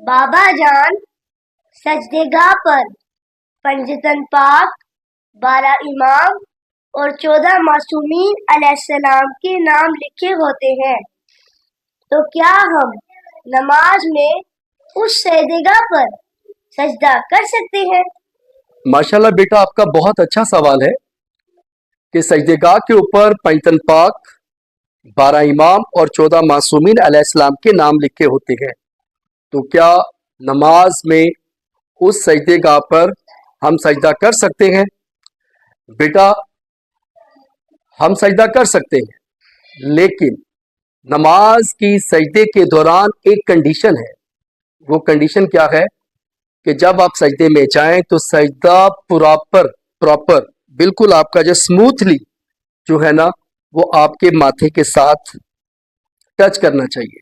بابا جان سجدگاہ پر پنجتن پاک، 12 امام اور 14 معصومین علیہ السلام کے نام لکھے ہوتے ہیں، تو کیا ہم نماز میں اس سجدگاہ پر سجدہ کر سکتے ہیں؟ ماشاءاللہ بیٹا، آپ کا بہت اچھا سوال ہے کہ سجدگاہ کے اوپر پنجتن پاک، 12 امام اور 14 معصومین علیہ السلام کے نام لکھے ہوتے ہیں، تو کیا نماز میں اس سجدگاہ پر ہم سجدہ کر سکتے ہیں؟ بیٹا، ہم سجدہ کر سکتے ہیں، لیکن نماز کی سجدے کے دوران ایک کنڈیشن ہے۔ وہ کنڈیشن کیا ہے کہ جب آپ سجدے میں جائیں تو سجدہ پراپر بالکل آپ کا جو سموتھلی جو ہے نا وہ آپ کے ماتھے کے ساتھ ٹچ کرنا چاہیے۔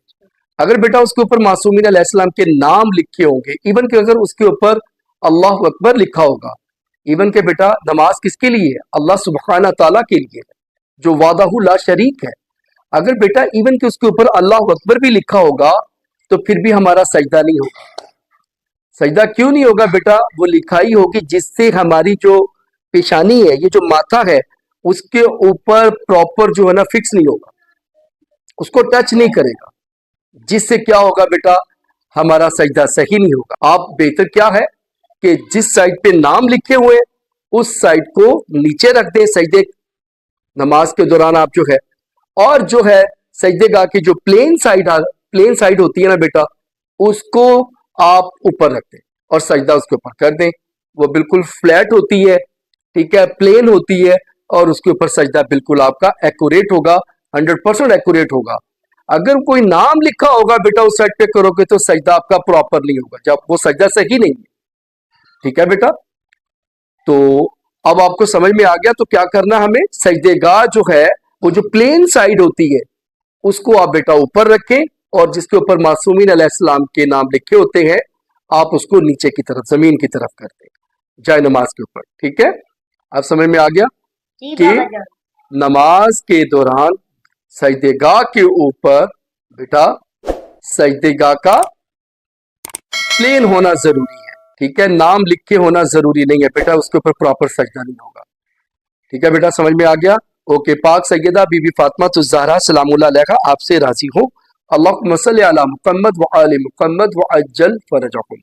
اگر بیٹا اس کے اوپر معصومین علیہ السلام کے نام لکھے ہوں گے، ایون کہ اگر اس کے اوپر اللہ اکبر لکھا ہوگا، ایون کہ بیٹا نماز کس کے لیے ہے؟ اللہ سبحانہ تعالیٰ کے لیے ہے، جو وحدہ لا شریک ہے۔ اگر بیٹا ایون کہ اس کے اوپر اللہ اکبر بھی لکھا ہوگا تو پھر بھی ہمارا سجدہ نہیں ہوگا۔ سجدہ کیوں نہیں ہوگا بیٹا؟ وہ لکھائی ہوگی جس سے ہماری جو پیشانی ہے، یہ جو ماتھا ہے، اس کے اوپر پراپر جو ہے نا فکس نہیں ہوگا، اس کو ٹچ نہیں کرے گا، جس سے کیا ہوگا بیٹا؟ ہمارا سجدہ صحیح نہیں ہوگا۔ آپ بہتر کیا ہے کہ جس سائڈ پہ نام لکھے ہوئے اس سائڈ کو نیچے رکھ دیں سجدے نماز کے دوران آپ جو ہے، اور جو ہے سجدے گاہ کی جو پلین سائڈ ہوتی ہے نا بیٹا، اس کو آپ اوپر رکھ دیں اور سجدہ اس کے اوپر کر دیں۔ وہ بالکل فلیٹ ہوتی ہے، ٹھیک ہے، پلین ہوتی ہے، اور اس کے اوپر سجدہ بالکل آپ کا ایکوریٹ ہوگا، 100% ایکوریٹ ہوگا۔ اگر کوئی نام لکھا ہوگا بیٹا اس سائڈ پہ کرو گے تو سجدہ آپ کا پراپر نہیں ہوگا، جب وہ سجدہ صحیح نہیں ہے، ٹھیک ہے بیٹا۔ تو اب آپ کو سمجھ میں آ گیا تو کیا کرنا ہمیں؟ سجدے گاہ جو ہے وہ جو پلین سائڈ ہوتی ہے اس کو آپ بیٹا اوپر رکھیں، اور جس کے اوپر معصومین علیہ السلام کے نام لکھے ہوتے ہیں آپ اس کو نیچے کی طرف، زمین کی طرف کر دیں جائے نماز کے اوپر، ٹھیک ہے؟ اب سمجھ میں آ گیا کہ نماز کے دوران سجدے گاہ کے اوپر بیٹا سجدے گاہ کا پلین ہونا ضروری ہے، ٹھیک ہے، نام لکھے ہونا ضروری نہیں ہے بیٹا، اس کے اوپر پراپر سجدہ نہیں ہوگا، ٹھیک ہے بیٹا؟ سمجھ میں آ گیا؟ اوکے۔ پاک سیدہ بی بی فاطمہ الزہرا سلام اللہ علیہا آپ سے راضی ہوں، اللہم صلی علی محمد و آل محمد وعجل فرجہم۔